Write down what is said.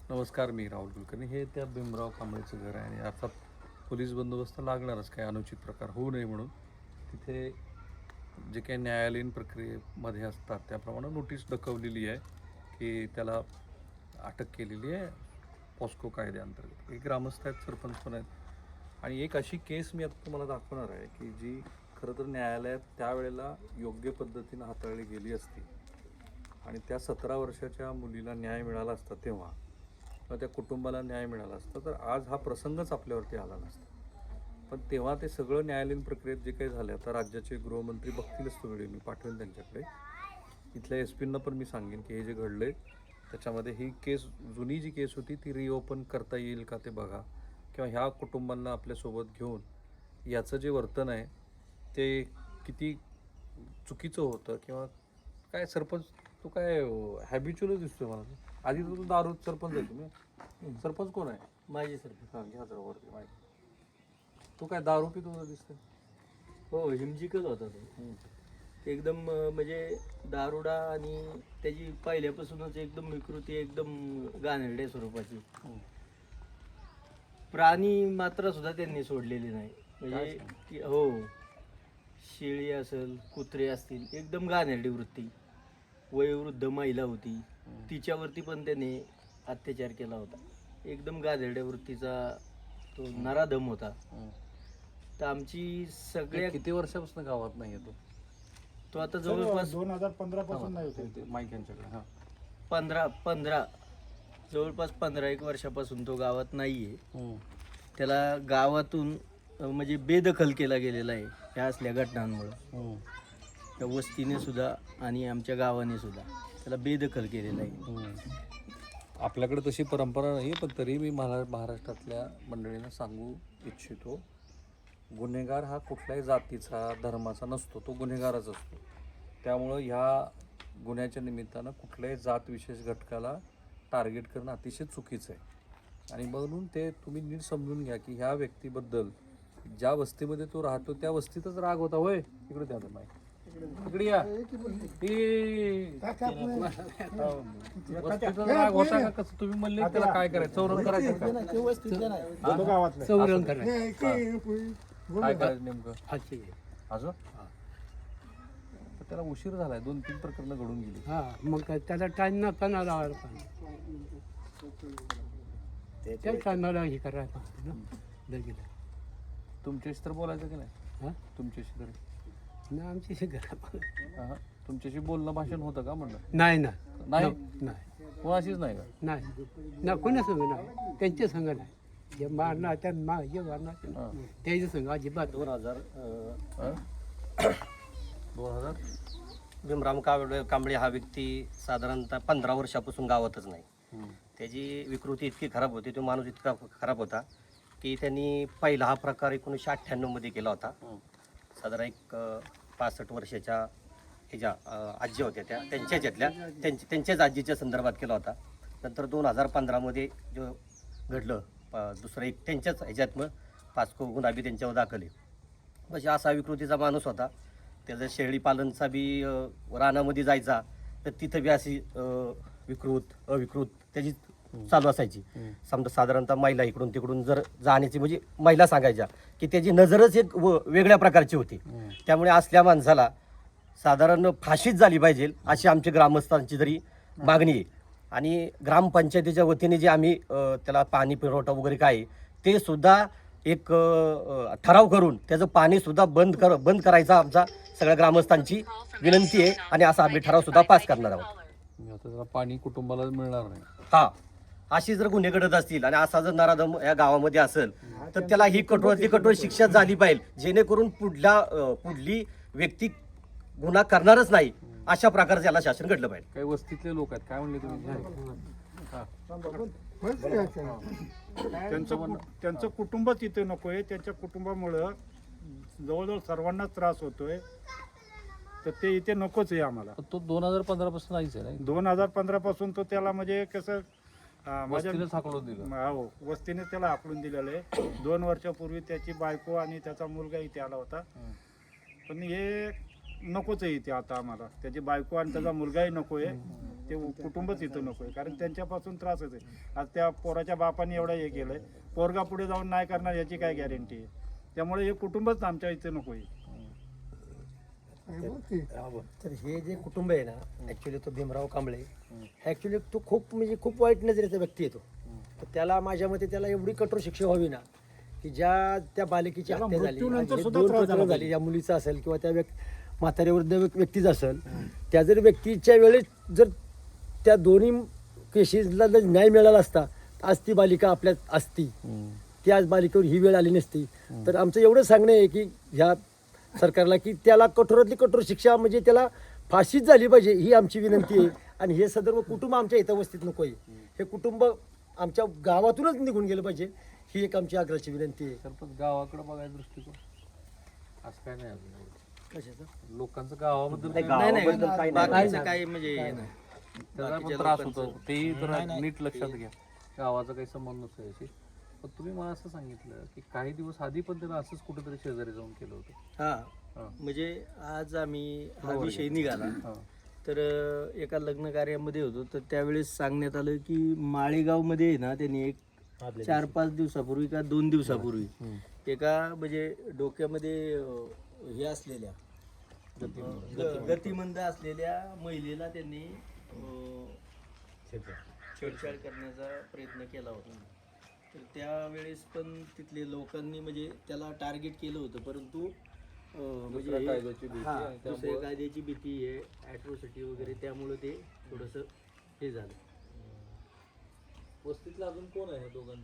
नमस्कार, मी राहुल कुलकर्णी. हे त्या भीमराव कांबळेचं घर आहे आणि अर्थात पोलीस बंदोबस्त लागणारच, काही अनुचित प्रकार होऊ नये म्हणून. तिथे जे काही न्यायालयीन प्रक्रियेमध्ये असतात त्याप्रमाणे नोटीस डकवलेली आहे की त्याला अटक केलेली आहे पॉस्को कायद्याअंतर्गत. एक ग्रामस्थ आहेत, सरपंच पण आहेत. आणि एक अशी केस मी आता तुम्हाला दाखवणार आहे की जी खरं तर न्यायालयात त्यावेळेला योग्य पद्धतीनं हाताळली गेली असती आणि त्या 17 वर्षाच्या मुलीला न्याय मिळाला असता तेव्हा, किंवा त्या कुटुंबाला न्याय मिळाला असता, तर आज हा प्रसंगच आपल्यावरती आला नसता. पण तेव्हा ते सगळं न्यायालयीन प्रक्रियेत जे काही झालं, आता राज्याचे गृहमंत्री बघतीलच तो व्हिडिओ, मी पाठवेन त्यांच्याकडे. इथल्या SP-ना पण मी सांगेन की हे जे घडले त्याच्यामध्ये ही केस, जुनी जी केस होती ती रिओपन करता येईल का ते बघा, किंवा ह्या कुटुंबांना आपल्यासोबत घेऊन याचं जे वर्तन आहे ते किती चुकीचं होतं, किंवा काय. सरपंच तू काय हॅबिच्युअलच दिसतोय मला. आधी तू दारू सरपंच आहे तुम्ही. सरपंच कोण आहे? माझे सरपंच. हां, घ्या जरा वरती माहिती. तू काय दारू पितो दिसतोय? हो, हिमजिकच होता तो. एकदम म्हणजे दारुडा, आणि त्याची पहिल्यापासूनच एकदम विकृती, एकदम घाणेरड्या स्वरूपाची. प्राणी मात्र सुद्धा त्यांनी सोडलेली नाही. म्हणजे हो, शेळी असेल, कुत्रे असतील, एकदम घाणेरडी वृत्ती. वयोवृद्ध महिला होती, तिच्यावरती पण त्याने अत्याचार केला होता. एकदम घाणेरड्या वृत्तीचा तो नराधम होता. तर आमची सगळ्या किती वर्षापासून गावात नाही येतो? तो आता जवळपास 2015 पासून नाही होते. माईक यांच्याकडे. हां, 15 जवळपास 15-1 वर्षापासून तो गावात नाही आहे. त्याला गावातून म्हणजे बेदखल केला गेलेला आहे ह्या असल्या घटनांमुळं. त्या वस्तीने सुद्धा आणि आमच्या गावाने सुद्धा त्याला बेदखल केलेला आहे. आपल्याकडे तशी परंपरा नाही, पण तरी मी महाराष्ट्रातल्या मंडळींना सांगू इच्छितो, गुन्हेगार हा कुठल्याही जातीचा, धर्माचा नसतो, तो गुन्हेगारच असतो. त्यामुळं ह्या गुन्ह्याच्या निमित्तानं कुठल्याही जात विशेष घटकाला टार्गेट करणं अतिशय चुकीचं आहे. आणि म्हणून ते तुम्ही नीट समजून घ्या की ह्या व्यक्तीबद्दल ज्या वस्तीमध्ये तो राहतो त्या वस्तीतच राग होता. होय, इकडे द्या माहिती, इकडे या. वस्तीतच राग होता का कसं? तुम्ही म्हणले त्याला काय करायचं? चौरंग करायचं का? चौरंग काय करायचं नेमकं? असं त्याला उशीर झालाय, 2-3 प्रकरणं घडून गेली. हा, मग त्याला टाइम नसताना लावायला त्या टायमाला हे करायला लगेच. तुमच्याशी तर बोलायचं की नाही? हां, तुमच्याशी तरी ना आमची घरात तुमच्याशी बोलणं भाषण होतं का म्हणलं? नाही ना, नाही, नाही कोणाशीच नाही का? नाही ना, कोणा संघ नाही, त्यांच्या संघ नाही. जे मारणार त्या जे मारणार त्याच्या संघ अजिबात. 2000 भीमराव कांबळे हा व्यक्ती साधारणतः 15 वर्षापासून गावातच नाही. त्याची विकृती इतकी खराब होती, तो माणूस इतका खराब होता की त्यांनी पहिला हा प्रकार 1998 मध्ये केला होता. साधारण एक 65 वर्षाच्या ह्याच्या आजी होत्या त्यांच्या ह्याच्यातल्या त्यांच्याच आजीच्या संदर्भात केला होता. नंतर 2015 मध्ये जो घडलं दुसरं एक त्यांच्याच ह्याच्यात मग पास्को गुन्हा बी त्यांच्यावर दाखल आहे. म्हणजे असा विकृतीचा माणूस होता. त्याचा शेळी पालनचा बी रानामध्ये जायचा तर तिथं बी अशी अविकृत त्याची चालू असायची. समजा साधारणतः महिला इकडून तिकडून जर जाण्याची म्हणजे महिला सांगायच्या की त्याची नजरच एक वेगळ्या प्रकारची होती. त्यामुळे असल्या माणसाला साधारण फाशीच झाली पाहिजे अशी आमच्या ग्रामस्थांची तरी मागणी आहे. आणि ग्रामपंचायतीच्या वतीने जे आम्ही त्याला पाणी पुरवठा वगैरे काय ते सुद्धा एक ठराव करून त्याचं पाणी सुद्धा बंद करायचा आमचा सगळ्या ग्रामस्थांची विनंती आहे. आणि असा आम्ही ठराव सुद्धा पास करणार आहोत. आता त्याला पाणी कुटुंबाला मिळणार नाही. हा, अशी जर गुन्हे घडत असतील आणि असा जर नराधम या गावामध्ये असेल तर त्याला ही कठोर शिक्षा झाली पाहिजे, जेणेकरून पुढली व्यक्ती गुन्हा करणारच नाही अशा प्रकारचं याला शासन घडलं पाहिजे. काही वस्तीतले लोक आहेत, काय म्हणले तुम्ही? त्यांचं कुटुंबच इथे नकोय. त्यांच्या कुटुंबामुळं जवळजवळ सर्वांनाच त्रास होतोय, तर ते इथे नकोच आहे आम्हाला. तो 2015 पासून नाहीच आहे नाही? 2015 पासून तो त्याला म्हणजे कसं वस्तीलाच हाकलून दिलं. हो, वस्तीने त्याला हाकलून दिलेलं आहे. 2 वर्षापूर्वी त्याची बायको आणि त्याचा मुलगा इथे आला होता. पण हे नकोच आहे इथे आता आम्हाला. त्याची बायको आणि त्याचा मुलगाही नको आहे, ते कुटुंबच इथं नको आहे, कारण त्यांच्यापासून त्रासच आहे. आज त्या पोराच्या बापाने एवढं हे केलंय, पोरगा पुढे जाऊन नाही करणार याची काय गॅरंटी आहे. त्यामुळे हे कुटुंबच आमच्या इथे नको आहे. तर हे जे कुटुंब आहे ना, ॲक्च्युली तो भीमराव कांबळे ॲक्च्युली तो खूप म्हणजे खूप वाईट नजरेचा व्यक्ती येतो. तर त्याला माझ्या मते त्याला एवढी कठोर शिक्षा व्हावी ना, की ज्या त्या बालिकेची त्याला हत्या झाली मृत्यूनंतर आणि हे सुद्धा 2 त्रास प्रकरणं झाला झाली, या मुलीचा असेल किंवा त्या म्हाताऱ्या वृद्ध व्यक्तीचा असेल, त्या जर व्यक्तीच्या वेळेस जर त्या दोन्ही केसेसला जर न्याय मिळाला असता, आज ती बालिका आपल्यात असती, ती आज बालिकेवर ही वेळ आली नसती. तर आमचं एवढं सांगणं आहे की ह्या सरकारला की त्याला कठोरातली कठोर शिक्षा म्हणजे त्याला फाशीच झाली पाहिजे, ही आमची विनंती आहे. आणि हे सर्व कुटुंब आमच्या इथं वस्तीत नको आहे, हे कुटुंब आमच्या गावातूनच निघून गेलं पाहिजे, ही एक आमची आग्रहाची विनंती आहे. सरपंच गावाकडे बघायचा दृष्टिकोन असं काय नाही अजून एवढं. कशाचं? लोकांचं गावाबद्दल नाही गावाबद्दल काही नाही. बाकीचं काही म्हणजे हे नाही. त्याचा पण बाकीच्या त्रास लोकांचं- होतो, तेही तर नीट लक्षात घ्या. गावाचा काही संबंध नसतो याशी. पण तुम्ही मला असं सांगितलं की काही दिवस आधी पण त्यानं असंच कुठेतरी शेजारी जाऊन केलं होतं. हा हा. म्हणजे आज आम्ही हा विषय निघाला हा. तर एका लग्न कार्यामध्ये होतो, तर त्यावेळेस सांगण्यात आलं की माळेगावमध्ये आहे ना त्यांनी एक 4-5 दिवसापूर्वी का 2 दिवसापूर्वी एका म्हणजे डोक्यामध्ये हे असलेल्या गतिमंद असलेल्या महिलेला त्यांनी छेडछाड करण्याचा प्रयत्न केला होता. तर त्यावेळेस पण तिथले लोकांनी म्हणजे त्याला टार्गेट केलं होतं, परंतु दुसऱ्या कायद्याची भीती आणि दुसऱ्या त्यामुळं- कायद्याची भीती आहे, ॲट्रॉसिटी वगैरे, त्यामुळे ते थोडंसं हे झालं. वस्तीतलं अजून कोण आहे दोघांचं?